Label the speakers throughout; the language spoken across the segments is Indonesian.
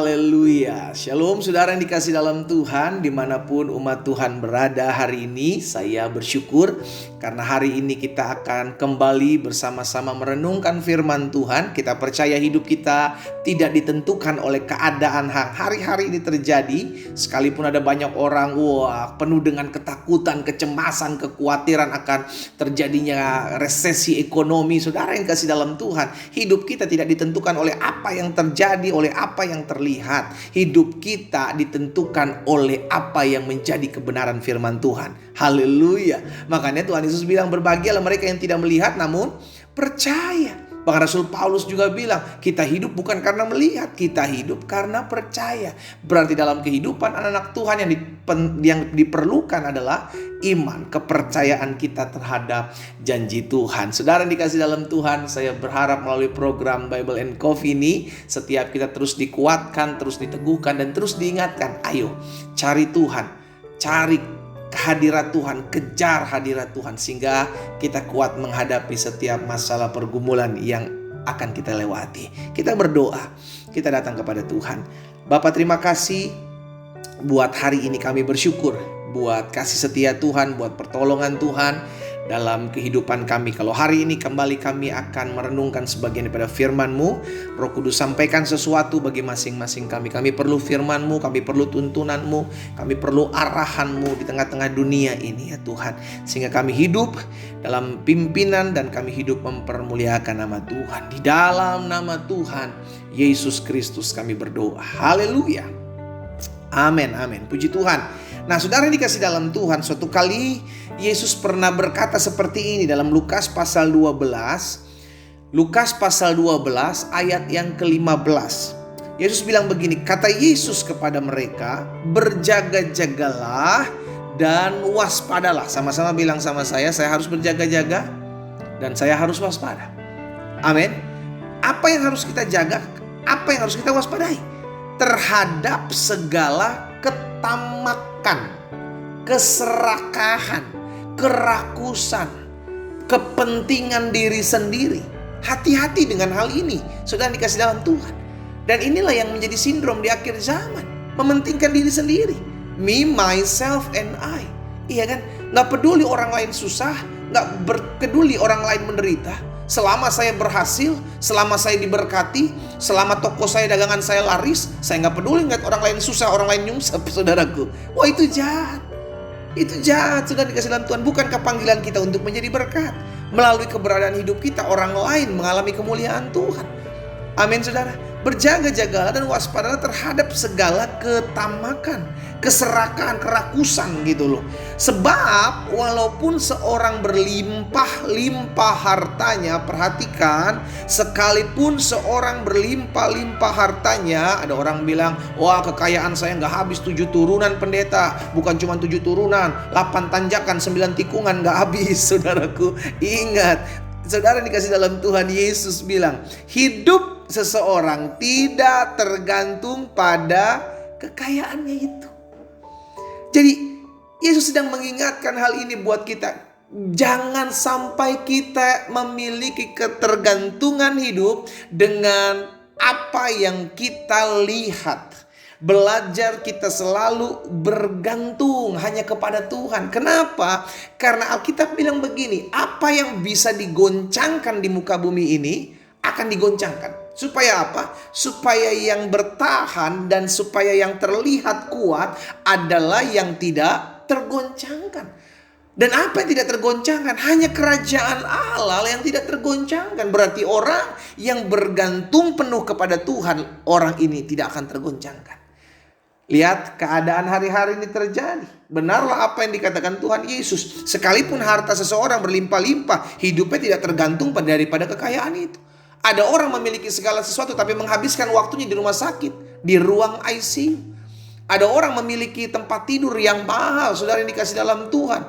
Speaker 1: Haleluya. Shalom saudara yang dikasih dalam Tuhan, dimanapun umat Tuhan berada hari ini. Saya bersyukur karena hari ini kita akan kembali bersama-sama merenungkan firman Tuhan. Kita percaya hidup kita tidak ditentukan oleh keadaan yang hari-hari ini terjadi. Sekalipun ada banyak orang penuh dengan ketakutan, kecemasan, kekhawatiran akan terjadinya resesi ekonomi. Saudara yang dikasih dalam Tuhan, hidup kita tidak ditentukan oleh apa yang terjadi, oleh apa yang terlihat. Hidup kita ditentukan oleh apa yang menjadi kebenaran firman Tuhan. Haleluya. Makanya Tuhan Yesus bilang, berbahagialah mereka yang tidak melihat namun percaya. Bahkan Rasul Paulus juga bilang, kita hidup bukan karena melihat, kita hidup karena percaya. Berarti dalam kehidupan anak-anak Tuhan yang diperlukan adalah iman, kepercayaan kita terhadap janji Tuhan. Saudara yang dikasih dalam Tuhan, saya berharap melalui program Bible and Coffee ini, setiap kita terus dikuatkan, terus diteguhkan, dan terus diingatkan. Ayo, cari Tuhan, cari hadirat Tuhan, kejar hadirat Tuhan, sehingga kita kuat menghadapi setiap masalah pergumulan yang akan kita lewati. Kita berdoa, kita datang kepada Tuhan. Bapa, terima kasih buat hari ini, kami bersyukur buat kasih setia Tuhan, buat pertolongan Tuhan dalam kehidupan kami. Kalau hari ini kembali kami akan merenungkan sebagian daripada firman-Mu, Roh Kudus sampaikan sesuatu bagi masing-masing kami. Kami perlu firman-Mu, kami perlu tuntunan-Mu, kami perlu arahan-Mu di tengah-tengah dunia ini ya Tuhan. Sehingga kami hidup dalam pimpinan dan kami hidup mempermuliakan nama Tuhan. Di dalam nama Tuhan Yesus Kristus kami berdoa. Haleluya. Amin, amin. Puji Tuhan. Nah, saudara yang dikasih dalam Tuhan, suatu kali Yesus pernah berkata seperti ini dalam Lukas pasal 12. Lukas pasal 12 ayat yang ke-15. Yesus bilang begini, kata Yesus kepada mereka, berjaga-jagalah dan waspadalah. Sama-sama bilang sama saya harus berjaga-jaga dan saya harus waspada. Amin. Apa yang harus kita jaga? Apa yang harus kita waspadai? Terhadap segala ketamakan, keserakahan, kerakusan, kepentingan diri sendiri. Hati-hati dengan hal ini, saudara dikasih dalam Tuhan. Dan inilah yang menjadi sindrom di akhir zaman, mementingkan diri sendiri. Me, myself, and I. Iya kan? Gak peduli orang lain susah, gak peduli orang lain menderita. Selama saya berhasil, selama saya diberkati, selama toko saya, dagangan saya laris, saya gak peduli ngeliat orang lain susah, orang lain nyungsep, saudaraku. Wah, itu jahat. Itu jahat, sudah dikasih dalam Tuhan. Bukankah panggilan kita untuk menjadi berkat? Melalui keberadaan hidup kita, orang lain mengalami kemuliaan Tuhan. Amin, saudara. Berjaga-jagalah dan waspadalah terhadap segala ketamakan, keserakahan, kerakusan gitu loh. Sebab walaupun seorang berlimpah-limpah hartanya, perhatikan, sekalipun seorang berlimpah-limpah hartanya, ada orang bilang, wah kekayaan saya gak habis 7 turunan pendeta. Bukan cuma 7 turunan, 8 tanjakan, 9 tikungan gak habis. Saudaraku, ingat, saudara dikasih dalam Tuhan, Yesus bilang, hidup seseorang tidak tergantung pada kekayaannya itu. Jadi Yesus sedang mengingatkan hal ini buat kita. Jangan sampai kita memiliki ketergantungan hidup dengan apa yang kita lihat. Belajar kita selalu bergantung hanya kepada Tuhan. Kenapa? Karena Alkitab bilang begini, apa yang bisa digoncangkan di muka bumi ini akan digoncangkan. Supaya apa? Supaya yang bertahan dan supaya yang terlihat kuat adalah yang tidak tergoncangkan. Dan apa yang tidak tergoncangkan? Hanya kerajaan Allah yang tidak tergoncangkan. Berarti orang yang bergantung penuh kepada Tuhan, orang ini tidak akan tergoncangkan. Lihat keadaan hari-hari ini terjadi. Benarlah apa yang dikatakan Tuhan Yesus. Sekalipun harta seseorang berlimpah-limpah, hidupnya tidak tergantung daripada kekayaan itu. Ada orang memiliki segala sesuatu tapi menghabiskan waktunya di rumah sakit, di ruang ICU. Ada orang memiliki tempat tidur yang mahal, saudara yang dikasih dalam Tuhan.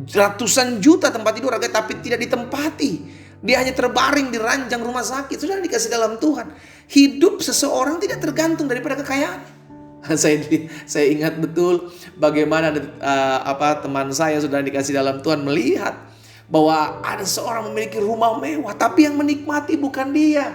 Speaker 1: Ratusan juta tempat tidur harga tapi tidak ditempati. Dia hanya terbaring di ranjang rumah sakit, saudara yang dikasih dalam Tuhan. Hidup seseorang tidak tergantung daripada kekayaan. Saya ingat betul bagaimana teman saya sudah dikasih dalam Tuhan melihat bahwa ada seorang memiliki rumah mewah, tapi yang menikmati bukan dia.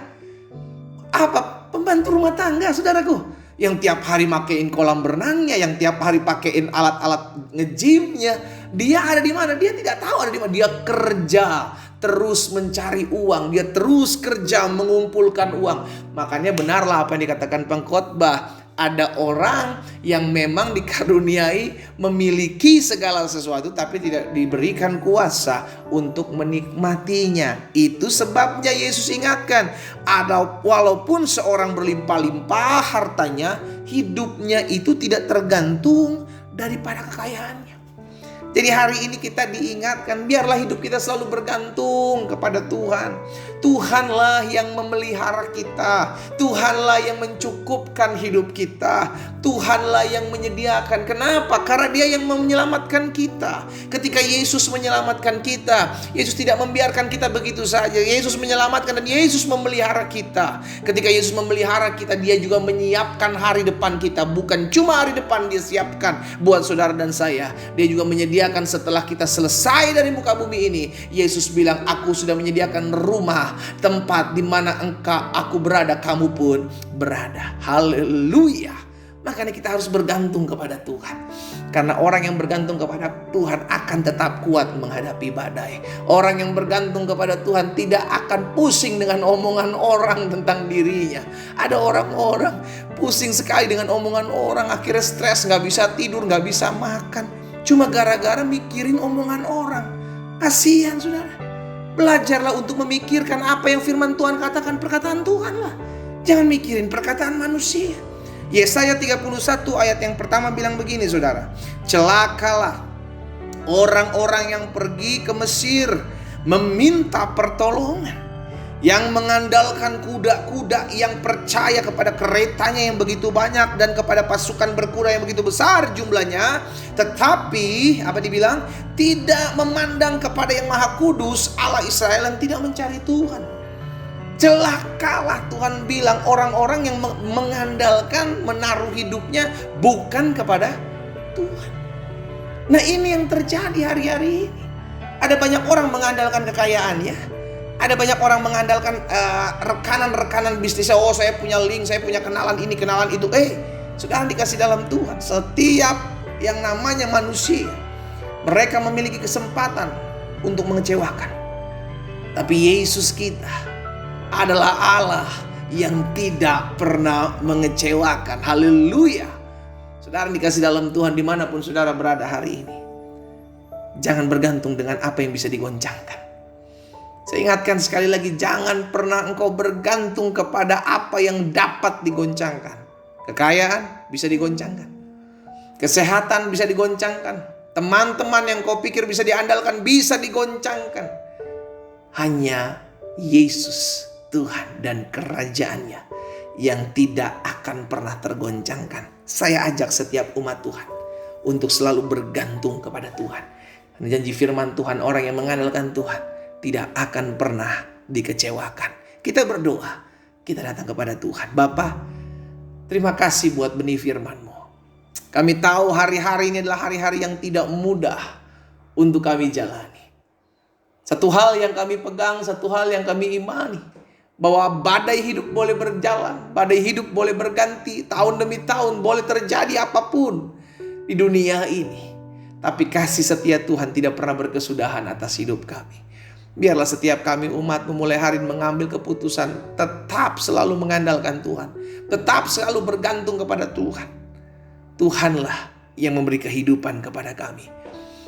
Speaker 1: Apa? Pembantu rumah tangga, saudaraku. yang tiap hari makein kolam berenangnya, yang tiap hari pakein alat-alat nge-gymnya. Dia ada di mana? Dia tidak tahu ada di mana. Dia kerja, terus mencari uang. Dia terus kerja mengumpulkan uang. Makanya benarlah apa yang dikatakan pengkhotbah. Ada orang yang memang dikaruniai memiliki segala sesuatu tapi tidak diberikan kuasa untuk menikmatinya. Itu sebabnya Yesus ingatkan, walaupun seorang berlimpah-limpah hartanya, hidupnya itu tidak tergantung daripada kekayaannya. Jadi hari ini kita diingatkan, biarlah hidup kita selalu bergantung kepada Tuhan. Tuhanlah yang memelihara kita. Tuhanlah yang mencukupkan hidup kita. Tuhanlah yang menyediakan. Kenapa? Karena Dia yang menyelamatkan kita. Ketika Yesus menyelamatkan kita, Yesus tidak membiarkan kita begitu saja. Yesus menyelamatkan dan Yesus memelihara kita. Ketika Yesus memelihara kita, Dia juga menyiapkan hari depan kita. Bukan cuma hari depan Dia siapkan buat saudara dan saya. Dia juga menyediakan setelah kita selesai dari muka bumi ini. Yesus bilang, aku sudah menyediakan rumah, tempat di mana aku berada, kamu pun berada. Haleluya. Makanya kita harus bergantung kepada Tuhan. Karena orang yang bergantung kepada Tuhan akan tetap kuat menghadapi badai. Orang yang bergantung kepada Tuhan tidak akan pusing dengan omongan orang tentang dirinya. Ada orang-orang pusing sekali dengan omongan orang, akhirnya stres, gak bisa tidur, gak bisa makan, cuma gara-gara mikirin omongan orang. Kasihan saudara. Belajarlah untuk memikirkan apa yang firman Tuhan katakan, perkataan Tuhan lah. Jangan mikirin perkataan manusia. Yesaya 31 ayat yang pertama bilang begini saudara. Celakalah orang-orang yang pergi ke Mesir meminta pertolongan, yang mengandalkan kuda-kuda, yang percaya kepada keretanya yang begitu banyak dan kepada pasukan berkuda yang begitu besar jumlahnya, tetapi apa dibilang? Tidak memandang kepada yang Maha Kudus Allah Israel, yang tidak mencari Tuhan. Celakalah, Tuhan bilang, orang-orang yang mengandalkan, menaruh hidupnya bukan kepada Tuhan. Nah, ini yang terjadi hari-hari ini. Ada banyak orang mengandalkan kekayaannya. Ada banyak orang mengandalkan rekanan-rekanan bisnisnya. Oh, saya punya link, saya punya kenalan ini, kenalan itu. Sudah dikasih dalam Tuhan. Setiap yang namanya manusia, mereka memiliki kesempatan untuk mengecewakan. Tapi Yesus kita adalah Allah yang tidak pernah mengecewakan. Haleluya. Saudara dikasih dalam Tuhan, dimanapun saudara berada hari ini, jangan bergantung dengan apa yang bisa digoncangkan. Saya ingatkan sekali lagi, jangan pernah engkau bergantung kepada apa yang dapat digoncangkan. Kekayaan bisa digoncangkan, kesehatan bisa digoncangkan, teman-teman yang kau pikir bisa diandalkan bisa digoncangkan. Hanya Yesus Tuhan dan kerajaannya yang tidak akan pernah tergoncangkan. Saya ajak setiap umat Tuhan untuk selalu bergantung kepada Tuhan. Janji firman Tuhan, orang yang mengandalkan Tuhan tidak akan pernah dikecewakan. Kita berdoa, kita datang kepada Tuhan. Bapa, terima kasih buat benih firman-Mu. Kami tahu hari-hari ini adalah hari-hari yang tidak mudah untuk kami jalani. Satu hal yang kami pegang, satu hal yang kami imani, bahwa badai hidup boleh berjalan, badai hidup boleh berganti, tahun demi tahun boleh terjadi apapun di dunia ini. Tapi kasih setia Tuhan tidak pernah berkesudahan atas hidup kami. Biarlah setiap kami umat memulai hari mengambil keputusan tetap selalu mengandalkan Tuhan, tetap selalu bergantung kepada Tuhan. Tuhanlah yang memberi kehidupan kepada kami.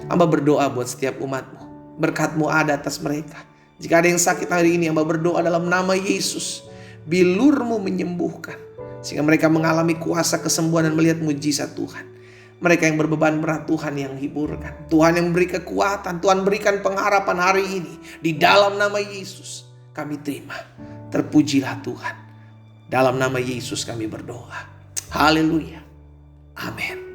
Speaker 1: Hamba berdoa buat setiap umat-Mu, berkat-Mu ada atas mereka. Jika ada yang sakit hari ini, hamba berdoa dalam nama Yesus, bilur-Mu menyembuhkan, sehingga mereka mengalami kuasa kesembuhan dan melihat mujizat Tuhan. Mereka yang berbeban berat, Tuhan yang hiburkan, Tuhan yang memberi kekuatan, Tuhan berikan pengharapan hari ini. Di dalam nama Yesus kami terima. Terpujilah Tuhan. Dalam nama Yesus kami berdoa. Haleluya. Amin.